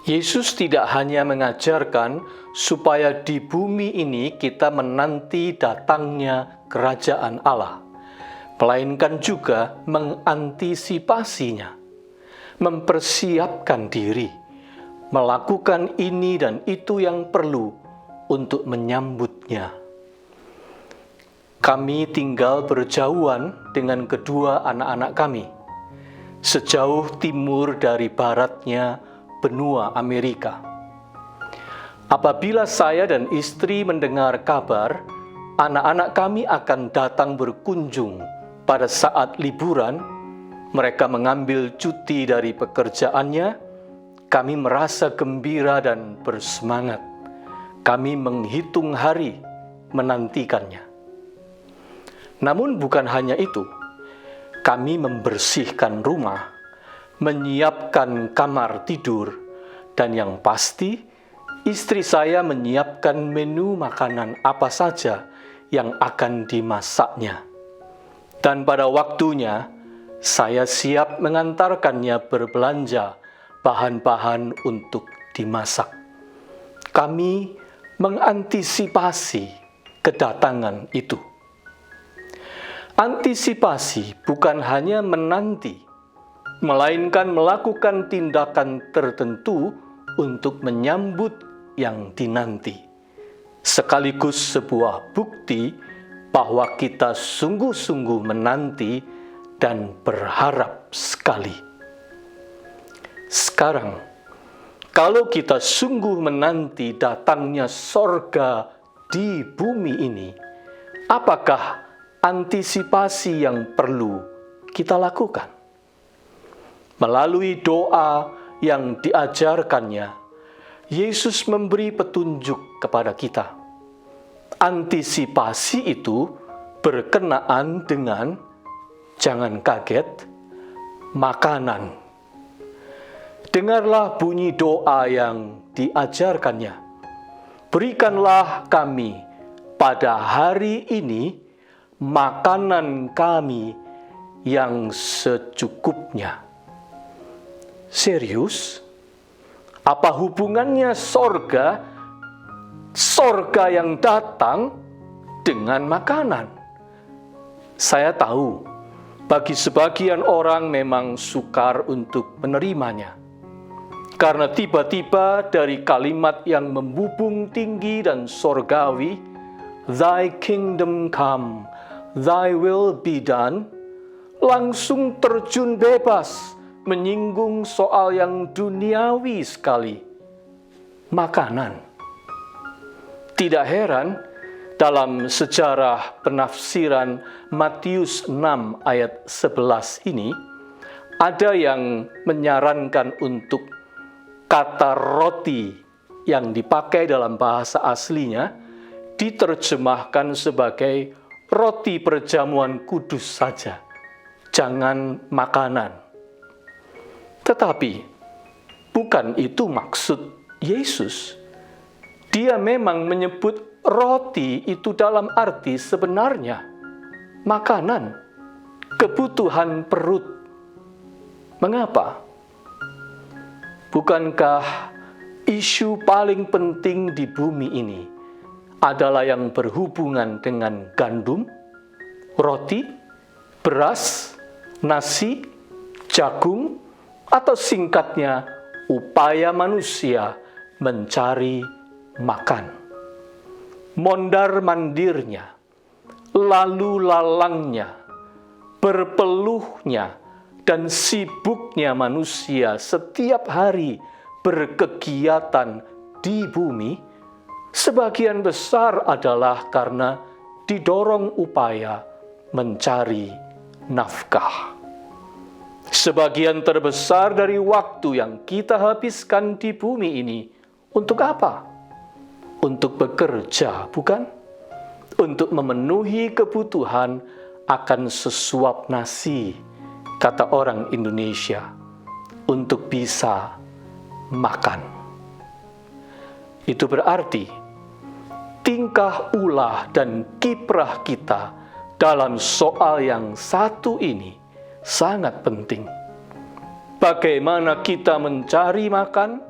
Yesus tidak hanya mengajarkan supaya di bumi ini kita menanti datangnya kerajaan Allah, melainkan juga mengantisipasinya, mempersiapkan diri, melakukan ini dan itu yang perlu untuk menyambutnya. Kami tinggal berjauhan dengan kedua anak-anak kami, sejauh timur dari baratnya benua Amerika. Apabila saya dan istri mendengar kabar anak-anak kami akan datang berkunjung pada saat liburan, mereka mengambil cuti dari pekerjaannya, kami merasa gembira dan bersemangat. Kami menghitung hari menantikannya. Namun bukan hanya itu, kami membersihkan rumah, menyiapkan kamar tidur, dan yang pasti, istri saya menyiapkan menu makanan apa saja yang akan dimasaknya. Dan pada waktunya, saya siap mengantarkannya berbelanja bahan-bahan untuk dimasak. Kami mengantisipasi kedatangan itu. Antisipasi bukan hanya menanti, melainkan melakukan tindakan tertentu untuk menyambut yang dinanti, sekaligus sebuah bukti bahwa kita sungguh-sungguh menanti dan berharap sekali. Sekarang, kalau kita sungguh menanti datangnya sorga di bumi ini, apakah antisipasi yang perlu kita lakukan? Melalui doa yang diajarkannya, Yesus memberi petunjuk kepada kita. Antisipasi itu berkenaan dengan, jangan kaget, makanan. Dengarlah bunyi doa yang diajarkannya. Berikanlah kami pada hari ini makanan kami yang secukupnya. Serius? Apa hubungannya sorga yang datang dengan makanan? Saya tahu, bagi sebagian orang memang sukar untuk menerimanya. Karena tiba-tiba dari kalimat yang membubung tinggi dan sorgawi, Thy kingdom come, Thy will be done, langsung terjun bebas menyinggung soal yang duniawi sekali, makanan. Tidak heran, dalam sejarah penafsiran Matius 6 ayat 11 ini, ada yang menyarankan untuk kata roti yang dipakai dalam bahasa aslinya diterjemahkan sebagai roti perjamuan kudus saja, jangan makanan. Tetapi, bukan itu maksud Yesus. Dia memang menyebut roti itu dalam arti sebenarnya makanan, kebutuhan perut. Mengapa? Bukankah isu paling penting di bumi ini adalah yang berhubungan dengan gandum, roti, beras, nasi, jagung, atau singkatnya, upaya manusia mencari makan. Mondar-mandirnya, lalu lalangnya, berpeluhnya, dan sibuknya manusia setiap hari berkegiatan di bumi, sebagian besar adalah karena didorong upaya mencari nafkah. Sebagian terbesar dari waktu yang kita habiskan di bumi ini untuk apa? Untuk bekerja, bukan? Untuk memenuhi kebutuhan akan sesuap nasi, kata orang Indonesia, untuk bisa makan. Itu berarti tingkah ulah dan kiprah kita dalam soal yang satu ini sangat penting. Bagaimana kita mencari makan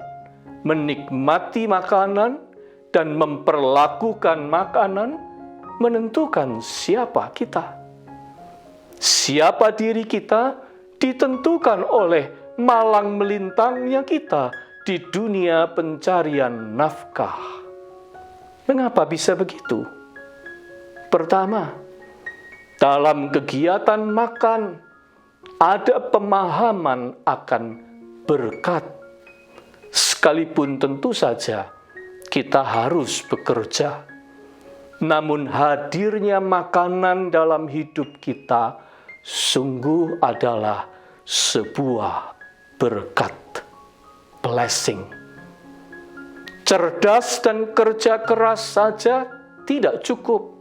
menikmati makanan dan memperlakukan makanan menentukan siapa kita. Siapa diri kita ditentukan oleh malang melintangnya kita di dunia pencarian nafkah. Mengapa bisa begitu? Pertama, dalam kegiatan makan ada pemahaman akan berkat. Sekalipun tentu saja kita harus bekerja, namun hadirnya makanan dalam hidup kita sungguh adalah sebuah berkat, blessing. Cerdas dan kerja keras saja tidak cukup.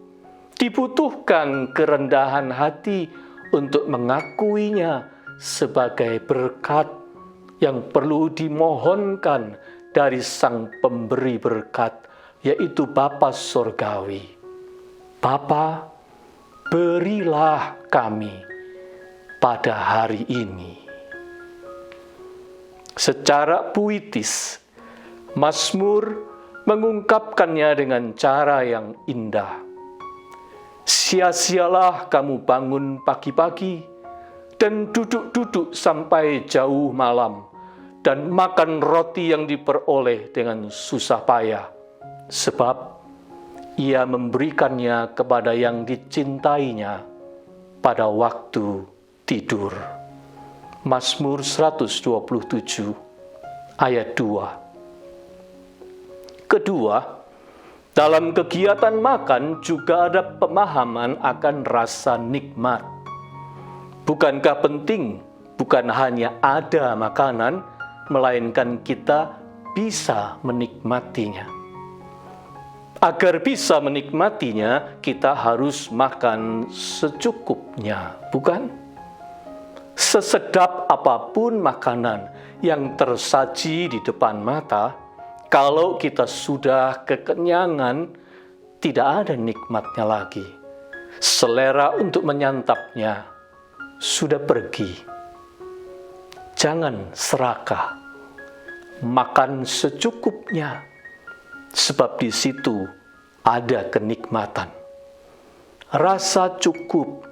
Dibutuhkan kerendahan hati untuk mengakuinya sebagai berkat yang perlu dimohonkan dari Sang Pemberi berkat, yaitu Bapa Surgawi. Bapa, berilah kami pada hari ini. Secara puitis, Mazmur mengungkapkannya dengan cara yang indah. Sia-sialah kamu bangun pagi-pagi dan duduk-duduk sampai jauh malam, dan makan roti yang diperoleh dengan susah payah, sebab ia memberikannya kepada yang dicintainya pada waktu tidur. Mazmur 127 ayat 2. Kedua, dalam kegiatan makan juga ada pemahaman akan rasa nikmat. Bukankah penting bukan hanya ada makanan, melainkan kita bisa menikmatinya. Agar bisa menikmatinya, kita harus makan secukupnya, bukan? Sesedap apapun makanan yang tersaji di depan mata, kalau kita sudah kekenyangan, tidak ada nikmatnya lagi. Selera untuk menyantapnya sudah pergi. Jangan serakah, makan secukupnya, sebab di situ ada kenikmatan. Rasa cukup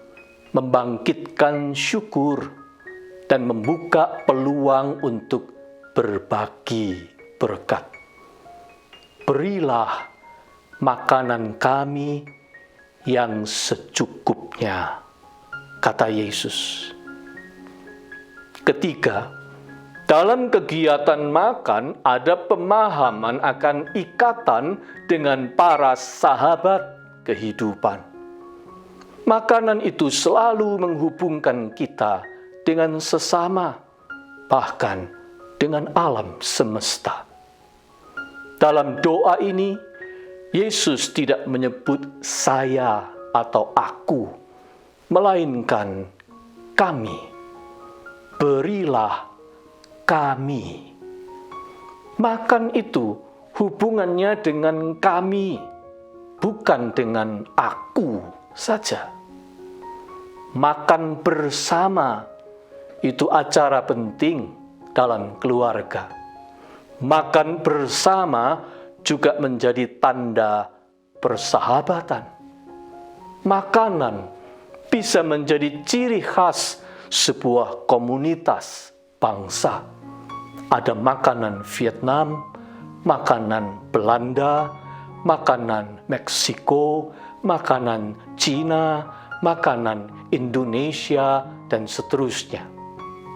membangkitkan syukur dan membuka peluang untuk berbagi berkat. Berilah makanan kami yang secukupnya, kata Yesus. Ketiga, dalam kegiatan makan ada pemahaman akan ikatan dengan para sahabat kehidupan. Makanan itu selalu menghubungkan kita dengan sesama, bahkan dengan alam semesta. Dalam doa ini, Yesus tidak menyebut saya atau aku, melainkan kami. Berilah kami. Makan itu hubungannya dengan kami, bukan dengan aku saja. Makan bersama itu acara penting dalam keluarga. Makan bersama juga menjadi tanda persahabatan. Makanan bisa menjadi ciri khas sebuah komunitas bangsa. Ada makanan Vietnam, makanan Belanda, makanan Meksiko, makanan Cina, makanan Indonesia, dan seterusnya.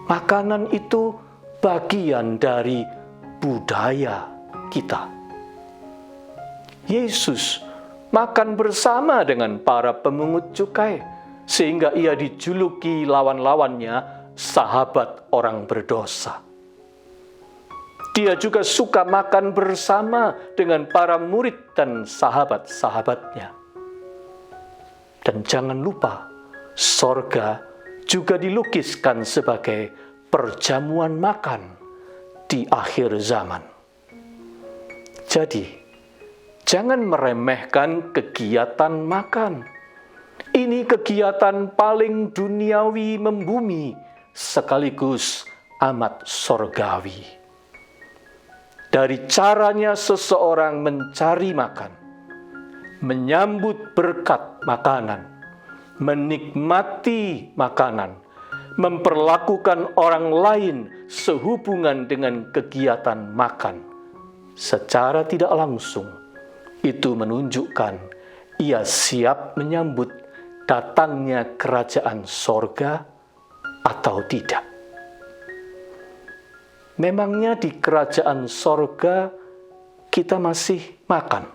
Makanan itu bagian dari budaya kita. Yesus makan bersama dengan para pemungut cukai, sehingga ia dijuluki lawan-lawannya sahabat orang berdosa. Dia juga suka makan bersama dengan para murid dan sahabat-sahabatnya. Dan jangan lupa, sorga juga dilukiskan sebagai perjamuan makan di akhir zaman. Jadi, jangan meremehkan kegiatan makan. Ini kegiatan paling duniawi membumi, sekaligus amat sorgawi. dari caranya seseorang mencari makan, menyambut berkat makanan, menikmati makanan, memperlakukan orang lain sehubungan dengan kegiatan makan. Secara tidak langsung, itu menunjukkan ia siap menyambut datangnya kerajaan sorga atau tidak. Memangnya di kerajaan sorga kita masih makan?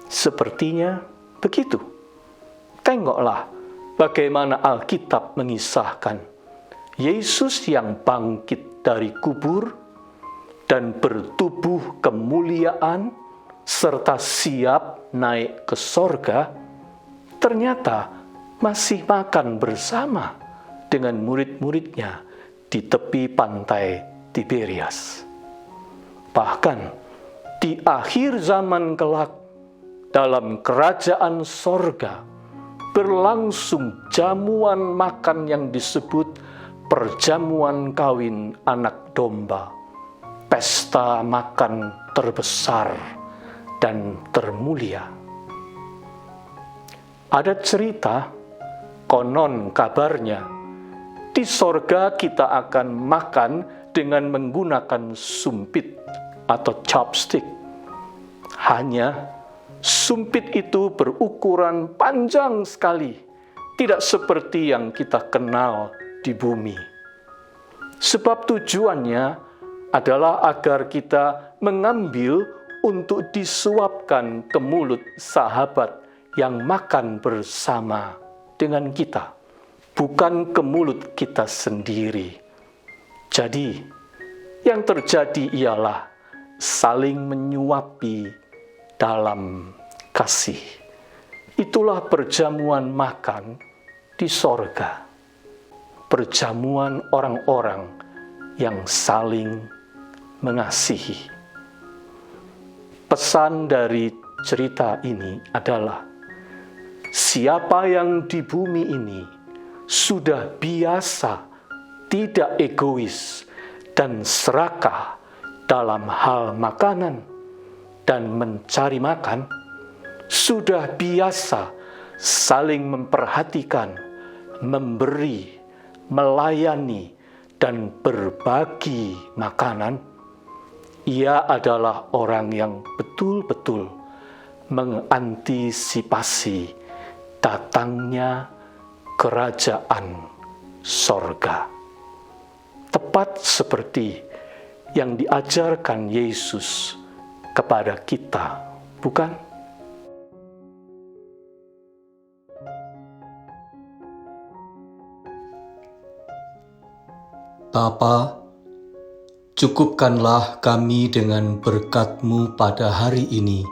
Sepertinya begitu. Tengoklah bagaimana Alkitab mengisahkan Yesus yang bangkit dari kubur dan bertubuh kemuliaan serta siap naik ke sorga, ternyata masih makan bersama dengan murid-muridnya di tepi pantai Tiberias. Bahkan di akhir zaman kelak, dalam kerajaan sorga, berlangsung jamuan makan yang disebut perjamuan kawin anak domba, pesta makan terbesar dan termulia. Ada cerita, konon kabarnya, di sorga kita akan makan dengan menggunakan sumpit atau chopstick. Hanya sumpit itu berukuran panjang sekali, tidak seperti yang kita kenal di bumi. Sebab tujuannya adalah agar kita mengambil untuk disuapkan ke mulut sahabat yang makan bersama dengan kita, bukan ke mulut kita sendiri. Jadi, yang terjadi ialah saling menyuapi dalam kasih. Itulah perjamuan makan di sorga. Perjamuan orang-orang yang saling mengasihi. Pesan dari cerita ini adalah, siapa yang di bumi ini sudah biasa tidak egois dan serakah dalam hal makanan dan mencari makan, sudah biasa saling memperhatikan, memberi, melayani, dan berbagi makanan, ia adalah orang yang betul-betul mengantisipasi datangnya kerajaan sorga. Tepat seperti yang diajarkan Yesus kepada kita, bukan? Bapa, cukupkanlah kami dengan berkat-Mu pada hari ini.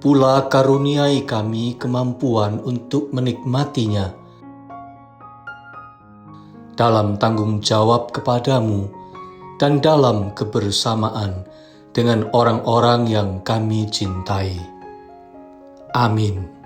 Pula karuniai kami kemampuan untuk menikmatinya dalam tanggung jawab kepadamu dan dalam kebersamaan dengan orang-orang yang kami cintai. Amin.